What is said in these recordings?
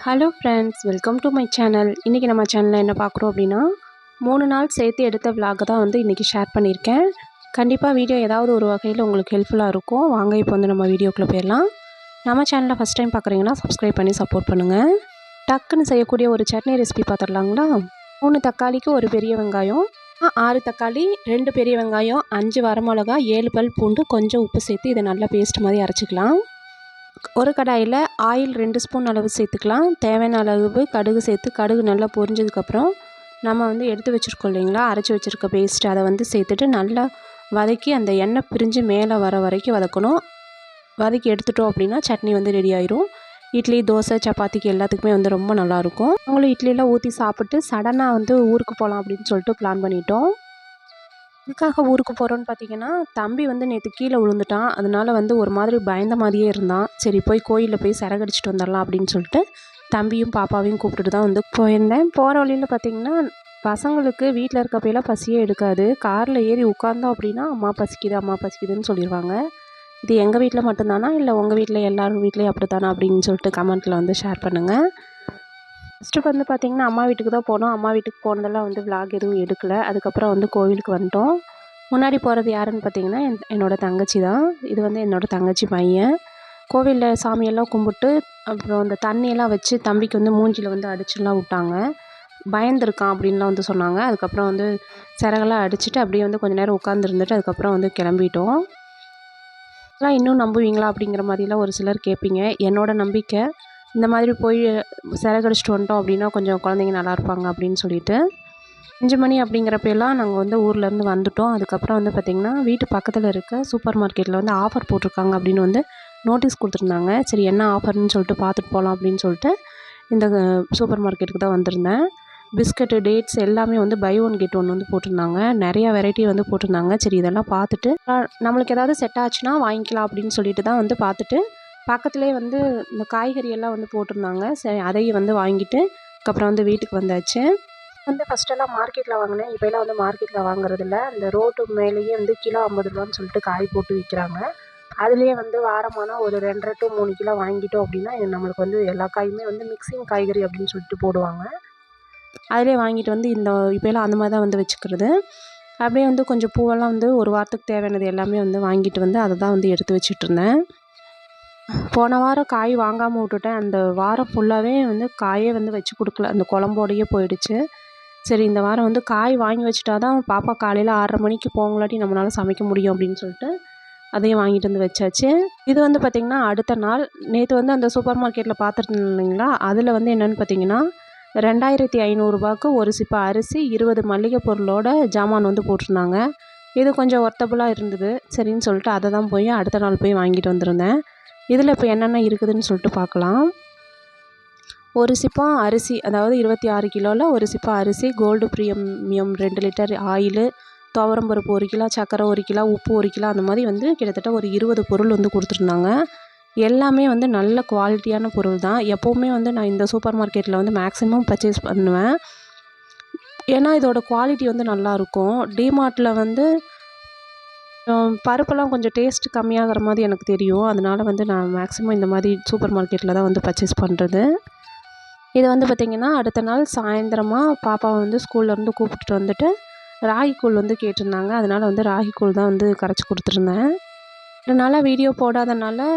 Hello friends, welcome to my channel. இன்றைக்கி நம்ம சேனலில் என்ன பார்க்குறோம் அப்படின்னா 3 நாள் சேர்த்து எடுத்த விலாக் தான் வந்து இன்றைக்கி ஷேர் பண்ணியிருக்கேன். கண்டிப்பாக வீடியோ ஏதாவது ஒரு வகையில் உங்களுக்கு ஹெல்ப்ஃபுல்லாக இருக்கும். வாங்க இப்போ வந்து நம்ம வீடியோக்குள்ளே போயிடலாம். நம்ம சேனலை ஃபஸ்ட் டைம் பார்க்குறீங்கன்னா சப்ஸ்கிரைப் பண்ணி சப்போர்ட் பண்ணுங்கள். டக்குன்னு செய்யக்கூடிய ஒரு சட்னி ரெசிபி பார்த்துடலாங்களா? 3 தக்காளிக்கு ஒரு பெரிய வெங்காயம், 6 தக்காளி, 2 பெரிய வெங்காயம், 5 வரமிளகா, 7 பல் பூண்டு, கொஞ்சம் உப்பு சேர்த்து இதை நல்லா பேஸ்ட் மாதிரி அரைச்சிக்கலாம். ஒரு கடாயில் ஆயில் 2 ஸ்பூன் அளவு சேர்த்துக்கலாம். தேவையான அளவு கடுகு சேர்த்து கடுகு நல்லா பொரிஞ்சதுக்கப்புறம் நம்ம வந்து எடுத்து வச்சுருக்கோம் இல்லைங்களா, அரைச்சி வச்சுருக்க பேஸ்ட், அதை வந்து சேர்த்துட்டு நல்லா வதக்கி அந்த எண்ணெய் பிரிஞ்சு மேலே வர வரைக்கும் வதக்கணும். வதக்கி எடுத்துட்டோம் அப்படின்னா சட்னி வந்து ரெடி ஆயிரும். இட்லி, தோசை, சப்பாத்திக்கு எல்லாத்துக்குமே வந்து ரொம்ப நல்லாயிருக்கும். அவங்களும் இட்லியெல்லாம் ஊற்றி சாப்பிட்டு சடனாக வந்து ஊருக்கு போகலாம் அப்படின்னு சொல்லிட்டு பிளான் பண்ணிட்டோம். எதுக்காக ஊருக்கு போகிறோன்னு பார்த்தீங்கன்னா, தம்பி வந்து நேற்று கீழே விழுந்துட்டான். அதனால வந்து ஒரு மாதிரி பயந்த மாதிரியே இருந்தான். சரி போய் கோயிலில் போய் சிறகடிச்சிட்டு வந்துடலாம் அப்படின்னு சொல்லிட்டு தம்பியும் பாப்பாவையும் கூப்பிட்டுட்டு தான் வந்து போயிருந்தேன். போகிற வழியில் பார்த்திங்கன்னா, பசங்களுக்கு வீட்டில் இருக்கப்பையெல்லாம் பசியே எடுக்காது. காரில் ஏறி உட்காந்தோம் அப்படின்னா அம்மா பசிக்குது அம்மா பசிக்குதுன்னு சொல்லிடுவாங்க. இது எங்கள் வீட்டில் மட்டும்தானா இல்லை உங்கள் வீட்டில் எல்லாரும் வீட்லேயும் அப்படி தானா அப்படின்னு சொல்லிட்டு கமெண்ட்டில் வந்து ஷேர் பண்ணுங்கள். ஃபஸ்ட்டு வந்து பார்த்திங்கன்னா அம்மா வீட்டுக்கு தான் போனோம். அம்மா வீட்டுக்கு போனதெல்லாம் வந்து விலாக் எதுவும் எடுக்கலை. அதுக்கப்புறம் வந்து கோவிலுக்கு வந்துட்டோம். முன்னாடி போகிறது யாருன்னு பார்த்தீங்கன்னா என்னோடய தங்கச்சி தான். இது வந்து என்னோடய தங்கச்சி பையன். கோவிலில் சாமியெல்லாம் கும்பிட்டு அப்புறம் அந்த தண்ணியெல்லாம் வச்சு தம்பிக்கு வந்து மூஞ்சியில் வந்து அடிச்சுலாம் விட்டாங்க. பயந்துருக்கான் அப்படின்லாம் வந்து சொன்னாங்க. அதுக்கப்புறம் வந்து சிறகெல்லாம் அடிச்சுட்டு அப்படியே வந்து கொஞ்சம் நேரம் உட்காந்துருந்துட்டு அதுக்கப்புறம் வந்து கிளம்பிட்டோம். அதெல்லாம் இன்னும் நம்புவீங்களா அப்படிங்கிற மாதிரிலாம் ஒரு சிலர் கேட்பீங்க. என்னோடய நம்பிக்கை இந்த மாதிரி போய் சிறகடிச்சிட்டு வந்துட்டோம் அப்படின்னா கொஞ்சம் குழந்தைங்க நல்லா இருப்பாங்க அப்படின்னு சொல்லிட்டு 5 மணி அப்படிங்கிறப்பெல்லாம் நாங்கள் வந்து ஊர்லேருந்து வந்துட்டோம். அதுக்கப்புறம் வந்து பார்த்திங்கன்னா வீட்டு பக்கத்தில் இருக்க சூப்பர் மார்க்கெட்டில் வந்து ஆஃபர் போட்டிருக்காங்க அப்படின்னு வந்து நோட்டீஸ் கொடுத்துருந்தாங்க. சரி என்ன ஆஃபர்னு சொல்லிட்டு பார்த்துட்டு போகலாம் அப்படின்னு சொல்லிட்டு இந்த சூப்பர் மார்க்கெட்டுக்கு தான் வந்திருந்தேன். பிஸ்கட்டு, டேட்ஸ் எல்லாமே வந்து பை ஒன் கெட் ஒன் வந்து போட்டிருந்தாங்க. நிறையா வெரைட்டி வந்து போட்டிருந்தாங்க. சரி இதெல்லாம் பார்த்துட்டு நம்மளுக்கு ஏதாவது செட் ஆச்சுன்னா வாங்கிக்கலாம் அப்படின்னு சொல்லிட்டு தான் வந்து பார்த்துட்டு பக்கத்துலேயே வந்து இந்த காய்கறி எல்லாம் வந்து போட்டிருந்தாங்க. சரி அதையும் வந்து வாங்கிட்டு அதுக்கப்புறம் வந்து வீட்டுக்கு வந்தாச்சு. வந்து ஃபஸ்ட்டெல்லாம் மார்க்கெட்டில் வாங்கினேன். இப்போலாம் வந்து மார்க்கெட்டில் வாங்குறதில்ல. அந்த ரோட்டு மேலேயே வந்து கிலோ 50 ரூபான்னு சொல்லிட்டு காய் போட்டு விற்கிறாங்க. அதுலேயே வந்து வாரமானா ஒரு 2 to 3 கிலோ வாங்கிட்டோம் அப்படின்னா நம்மளுக்கு வந்து எல்லா காயுமே வந்து மிக்சிங் காய்கறி அப்படின்னு சொல்லிட்டு போடுவாங்க. அதிலே வாங்கிட்டு வந்து இப்போலாம் அந்த மாதிரி தான் வந்து வச்சுக்கிறது. அப்படியே வந்து கொஞ்சம் பூவெல்லாம் வந்து ஒரு வாரத்துக்கு தேவையானது எல்லாமே வந்து வாங்கிட்டு வந்து அதை தான் வந்து எடுத்து வச்சுட்ருந்தேன். போன வாரம் காய் வாங்காமல் விட்டுட்டேன். அந்த வாரம் ஃபுல்லாகவே வந்து காயே வந்து வச்சு கொடுக்கல. அந்த குழம்போடையே போயிடுச்சு. சரி இந்த வாரம் வந்து காய் வாங்கி வச்சுட்டா தான் பாப்பா காலையில் 6:30 மணிக்கு போங்களாட்டி நம்மளால் சமைக்க முடியும் அப்படின்னு சொல்லிட்டு அதையும் வாங்கிட்டு வந்து வச்சாச்சு. இது வந்து பார்த்திங்கன்னா அடுத்த நாள் நேற்று வந்து அந்த சூப்பர் மார்க்கெட்டில் பார்த்துருந்தேன் இல்லைங்களா, அதில் வந்து என்னென்னு பார்த்தீங்கன்னா 2500 ஒரு சிப்ப அரிசி 20 மளிகை பொருளோட ஜாமான் வந்து போட்டிருந்தாங்க. இது கொஞ்சம் ஒர்த்தபுளாக இருந்தது. சரின்னு சொல்லிட்டு அதை தான் போய் அடுத்த நாள் போய் வாங்கிட்டு வந்திருந்தேன். இதில் இப்போ என்னென்ன இருக்குதுன்னு சொல்லிட்டு பார்க்கலாம். ஒரு சிப்பம் அரிசி, அதாவது 26 கிலோவில் ஒரு சிப்பம் அரிசி, கோல்டு ப்ரீமியம் 2 லிட்டர் ஆயிலு, துவரம்பருப்பு 1 கிலோ, சர்க்கரை 1 கிலோ, உப்பு 1 கிலோ, அந்த மாதிரி வந்து கிட்டத்தட்ட ஒரு 20 பொருள் வந்து கொடுத்துருந்தாங்க. எல்லாமே வந்து நல்ல குவாலிட்டியான பொருள் தான். எப்போவுமே வந்து நான் இந்த சூப்பர் மார்க்கெட்டில் வந்து மேக்ஸிமம் பர்ச்சேஸ் பண்ணுவேன். ஏன்னா இதோட குவாலிட்டி வந்து நல்லாயிருக்கும். டிமார்ட்டில் வந்து பருப்பெல்லாம் கொஞ்சம் டேஸ்ட் கம்மியாகிற மாதிரி எனக்கு தெரியும். அதனால் வந்து நான் மேக்ஸிமம் இந்த மாதிரி சூப்பர் மார்க்கெட்டில் தான் வந்து பர்ச்சேஸ் பண்ணுறது. இது வந்து பார்த்திங்கன்னா அடுத்த நாள் சாயந்தரமாக பாப்பாவை வந்து ஸ்கூல்லேருந்து கூப்பிட்டுட்டு வந்துட்டு ராகி கூழ் வந்து கேட்டிருந்தாங்க. அதனால் வந்து ராகி கூழ் தான் வந்து கரைச்சி கொடுத்துருந்தேன். அதனால் வீடியோ போடாதனால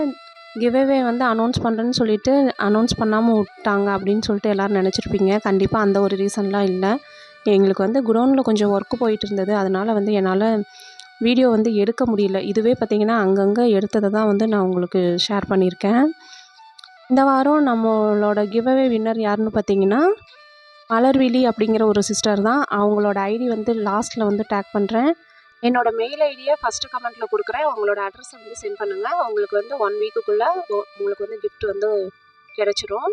கிவ்அவே வந்து அனௌன்ஸ் பண்ணுறேன்னு சொல்லிவிட்டு அனௌன்ஸ் பண்ணாமல் விட்டாங்க அப்படின்னு சொல்லிட்டு எல்லோரும் நினச்சிருப்பீங்க. கண்டிப்பாக அந்த ஒரு ரீசன்லாம் இல்லை. எங்களுக்கு வந்து குடோனில் கொஞ்சம் ஒர்க்கு போயிட்டு இருந்தது. அதனால் வந்து என்னால் வீடியோ வந்து எடுக்க முடியல. இதுவே பார்த்திங்கன்னா அங்கங்கே எடுத்ததை தான் வந்து நான் உங்களுக்கு ஷேர் பண்ணியிருக்கேன். இந்த வாரம் நம்மளோட கிவ்அவே வின்னர் யாருன்னு பார்த்தீங்கன்னா மலர்விழி அப்படிங்கிற ஒரு சிஸ்டர் தான். அவங்களோட ஐடி வந்து லாஸ்ட்டில் வந்து டேக் பண்ணுறேன். என்னோடய மெயில் ஐடியை ஃபஸ்ட்டு கமெண்ட்டில் கொடுக்குறேன். உங்களோட அட்ரஸை வந்து சென்ட் பண்ணுங்கள். உங்களுக்கு வந்து 1 வீக்குக்குள்ளே உங்களுக்கு வந்து கிஃப்ட் வந்து கிடச்சிரும்.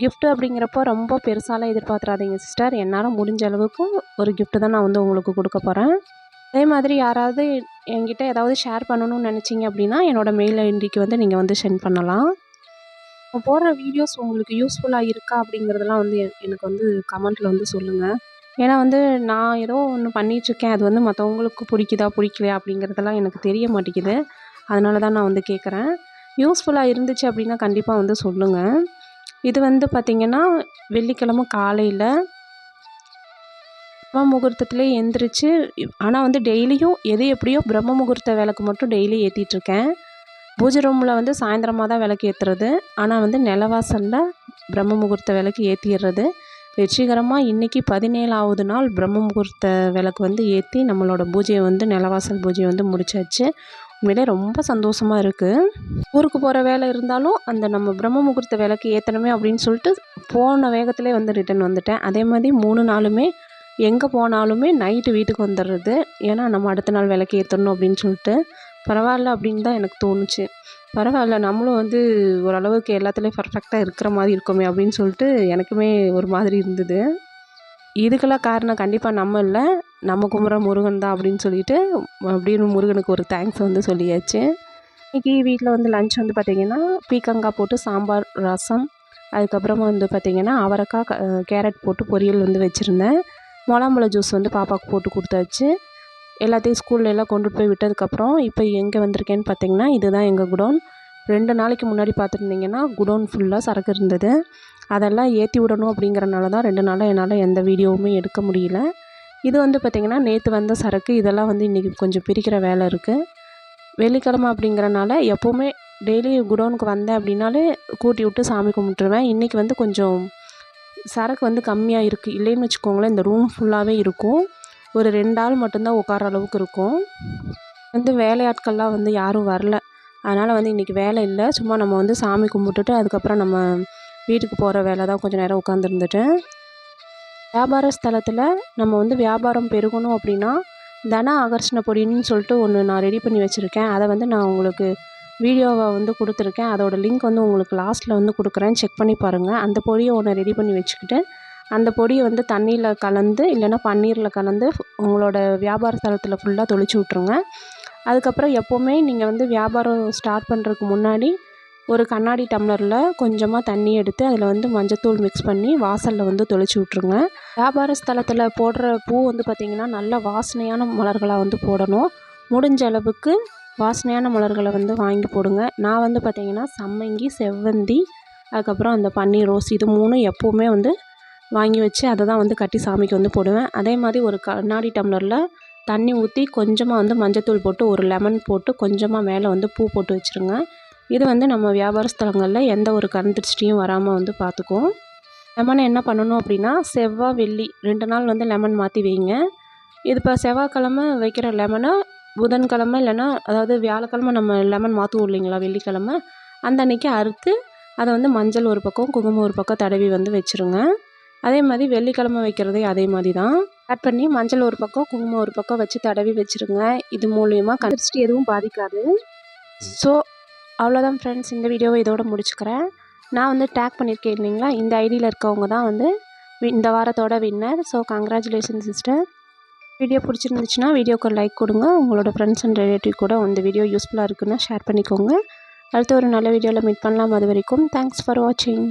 கிஃப்ட்டு அப்படிங்கிறப்போ ரொம்ப பெருசாலாம் எதிர்பார்த்துறாதீங்க சிஸ்டர். என்னால் முடிஞ்ச அளவுக்கு ஒரு கிஃப்ட்டு தான் நான் வந்து உங்களுக்கு கொடுக்க போகிறேன். அதே மாதிரி யாராவது என்கிட்ட ஏதாவது ஷேர் பண்ணணும்னு நினச்சிங்க அப்படின்னா என்னோடய மெயில் ஐடிக்கு வந்து நீங்கள் வந்து சென்ட் பண்ணலாம். போடுற வீடியோஸ் உங்களுக்கு யூஸ்ஃபுல்லாக இருக்கா அப்படிங்கிறதெல்லாம் வந்து எனக்கு வந்து கமெண்ட்டில் வந்து சொல்லுங்கள். ஏன்னா வந்து நான் ஏதோ ஒன்று பண்ணிகிட்ருக்கேன், அது வந்து மற்றவங்களுக்கு பிடிக்குதா பிடிக்கலையா அப்படிங்கிறதெல்லாம் எனக்கு தெரிய மாட்டேங்குது. அதனால தான் நான் வந்து கேட்குறேன். யூஸ்ஃபுல்லாக இருந்துச்சு அப்படின்னா கண்டிப்பாக வந்து சொல்லுங்கள். இது வந்து பார்த்திங்கன்னா வெள்ளிக்கிழமை காலையில் பிரம்ம முகூர்த்தத்துலேயே எந்திரிச்சு, ஆனால் வந்து டெய்லியும் எது எப்படியோ பிரம்ம முகூர்த்த விளக்கு மட்டும் டெய்லி ஏற்றிட்டுருக்கேன். பூஜை ரூமில் வந்து சாயந்தரமாக தான் விளக்கு ஏற்றுறது. ஆனால் வந்து நிலவாசலில் பிரம்ம முகூர்த்த விளக்கு ஏற்றிடுறது. வெற்றிகரமாக இன்றைக்கி 17ஆவது நாள் பிரம்ம முகூர்த்த விளக்கு வந்து ஏற்றி நம்மளோட பூஜையை வந்து நிலவாசல் பூஜையை வந்து முடிச்சாச்சு. உண்மையிலே ரொம்ப சந்தோஷமாக இருக்குது. ஊருக்கு போகிற வேலை இருந்தாலும் அந்த நம்ம பிரம்ம முகூர்த்த விளக்கு ஏற்றணுமே அப்படின்னு சொல்லிட்டு போன வேகத்திலே வந்து ரிட்டன் வந்துட்டேன். அதே மாதிரி 3 நாளுமே எங்கே போனாலுமே நைட்டு வீட்டுக்கு வந்துடுறது. ஏன்னா நம்ம அடுத்த நாள் விளக்கு ஏற்றணும் அப்படின்னு சொல்லிட்டு. பரவாயில்ல அப்படின்னு தான் எனக்கு தோணுச்சு. பரவாயில்ல நம்மளும் வந்து ஓரளவுக்கு எல்லாத்துலேயும் பர்ஃபெக்டாக இருக்கிற மாதிரி இருக்கோமே அப்படின்னு சொல்லிட்டு எனக்குமே ஒரு மாதிரி இருந்தது. இதுக்கெல்லாம் காரணம் கண்டிப்பாக நம்ம இல்லை, நம்ம கும்பிட்ற முருகன் தான் அப்படின்னு சொல்லிட்டு அப்படின்னு முருகனுக்கு ஒரு தேங்க்ஸ் வந்து சொல்லியாச்சு. இன்றைக்கி வீட்டில் வந்து லன்ச் வந்து பார்த்திங்கன்னா பீக்கங்காய் போட்டு சாம்பார், ரசம், அதுக்கப்புறமா வந்து பார்த்திங்கன்னா அவரைக்காய் கேரட் போட்டு பொரியல் வந்து வச்சுருந்தேன். முலாம்பழ ஜூஸ் வந்து பாப்பாவுக்கு போட்டு கொடுத்தாச்சு. எல்லாத்தையும் ஸ்கூல்ல எல்லாம் கொண்டுட்டு போய் விட்டதுக்கப்புறம் இப்போ எங்கே வந்திருக்கேன்னு பார்த்தீங்கன்னா இதுதான் எங்கள் குடோன். 2 நாளைக்கு முன்னாடி பார்த்துருந்தீங்கன்னா குடோன் ஃபுல்லாக சரக்கு இருந்தது. அதெல்லாம் ஏற்றி விடணும் அப்படிங்கிறனால தான் 2 நாளாக என்னால் எந்த வீடியோவுமே எடுக்க முடியல. இது வந்து பார்த்திங்கன்னா நேற்று வந்த சரக்கு. இதெல்லாம் வந்து இன்றைக்கி கொஞ்சம் பிரிக்கிற வேலை இருக்குது. வெள்ளிக்கிழமை அப்படிங்கிறனால எப்போவுமே டெய்லி குடோனுக்கு வந்தேன் அப்படின்னாலே கூட்டி விட்டு சாமி கும்பிட்டுருவேன். இன்றைக்கி வந்து கொஞ்சம் சரக்கு வந்து கம்மியாக இருக்குது. இல்லைன்னு வச்சுக்கோங்களேன், இந்த ரூம் ஃபுல்லாகவே இருக்கும். ஒரு 2 ஆள் மட்டும்தான் உட்கார அளவுக்கு இருக்கும். வந்து வேலையாட்கள்லாம் வந்து யாரும் வரல. அதனால் வந்து இன்றைக்கி வேலை இல்லை. சும்மா நம்ம வந்து சாமி கும்பிட்டுட்டு அதுக்கப்புறம் நம்ம வீட்டுக்கு போகிற வேலை தான். கொஞ்சம் நேரம் உட்காந்துருந்துட்டேன். வியாபார ஸ்தலத்தில் நம்ம வந்து வியாபாரம் பெருகணும் அப்படின்னா தன ஆகர்ஷண பொடின்னு சொல்லிட்டு ஒன்று நான் ரெடி பண்ணி வச்சுருக்கேன். அதை வந்து நான் உங்களுக்கு வீடியோவை வந்து கொடுத்துருக்கேன். அதோடய லிங்க் வந்து உங்களுக்கு லாஸ்ட்டில் வந்து கொடுக்குறேன், செக் பண்ணி பாருங்கள். அந்த பொடியை ஒன்று ரெடி பண்ணி வச்சுக்கிட்டு அந்த பொடியை வந்து தண்ணியில் கலந்து இல்லைன்னா பன்னீரில் கலந்து உங்களோட வியாபார ஸ்தலத்தில் ஃபுல்லாக தொளிச்சு விட்ருங்க. அதுக்கப்புறம் எப்போவுமே நீங்கள் வந்து வியாபாரம் ஸ்டார்ட் பண்ணுறதுக்கு முன்னாடி ஒரு கண்ணாடி டம்ளரில் கொஞ்சமாக தண்ணி எடுத்து அதில் வந்து மஞ்சத்தூள் மிக்ஸ் பண்ணி வாசலில் வந்து தொளிச்சு விட்ருங்க. வியாபார ஸ்தலத்தில் போடுற பூ வந்து பார்த்திங்கன்னா நல்ல வாசனையான மலர்களாக வந்து போடணும். முடிஞ்ச அளவுக்கு வாசனையான மலர்களை வந்து வாங்கி போடுங்க. நான் வந்து பார்த்திங்கன்னா சம்மங்கி, செவ்வந்தி, அதுக்கப்புறம் அந்த பன்னீர் ரோஸ், இது 3 எப்போவுமே வந்து வாங்கி வச்சு அதை தான் வந்து கட்டி சாமிக்கு வந்து போடுவேன். அதே மாதிரி ஒரு கண்ணாடி டம்ளரில் தண்ணி ஊற்றி கொஞ்சமாக வந்து மஞ்சத்தூள் போட்டு ஒரு லெமன் போட்டு கொஞ்சமாக மேலே வந்து பூ போட்டு வச்சுருங்க. இது வந்து நம்ம வியாபார ஸ்தலங்களில் எந்த ஒரு கண் திருஷ்டியும் வராமல் வந்து பார்த்துக்கும். லெமனை என்ன பண்ணணும் அப்படின்னா செவ்வாய், வெள்ளி 2 நாள் வந்து லெமன் மாற்றி வைங்க. இது இப்போ செவ்வாய்க்கிழமை வைக்கிற லெமனை புதன்கிழமை இல்லைன்னா அதாவது வியாழக்கிழமை நம்ம லெமன் மாற்றுவோம் இல்லைங்களா, வெள்ளிக்கிழமை அந்த அன்றைக்கி அறுத்து அதை வந்து மஞ்சள் ஒரு பக்கம் குங்குமம் ஒரு பக்கம் தடவி வந்து வச்சுருங்க. அதே மாதிரி வெள்ளிக்கிழமை வைக்கிறதே அதே மாதிரி தான். ஆட் பண்ணி மஞ்சள் ஒரு பக்கம் குங்குமம் ஒரு பக்கம் வச்சு தடவி வச்சுருங்க. இது மூலிமா கண் திருஷ்டி எதுவும் பாதிக்காது. ஸோ அவ்வளோதான் ஃப்ரெண்ட்ஸ், இந்த வீடியோவை இதோட முடிச்சுக்கிறேன். நான் வந்து டேக் பண்ணியிருக்கேன் இல்லைங்களா, இந்த ஐடியில் இருக்கவங்க தான் வந்து இந்த வாரத்தோட winner. So congratulation sister. Video பிடிச்சிருந்துச்சுன்னா வீடியோக்கு லைக் கொடுங்க. உங்களோட ஃப்ரெண்ட்ஸ் அண்ட் ரிலேட்டிவ் கூட இந்த வீடியோ யூஸ்ஃபுல்லாக இருக்குன்னு ஷேர் பண்ணிக்கோங்க. அடுத்த ஒரு நல்ல வீடியோவில் மீட் பண்ணலாம். அது வரைக்கும் தேங்க்ஸ் ஃபார் வாட்சிங்.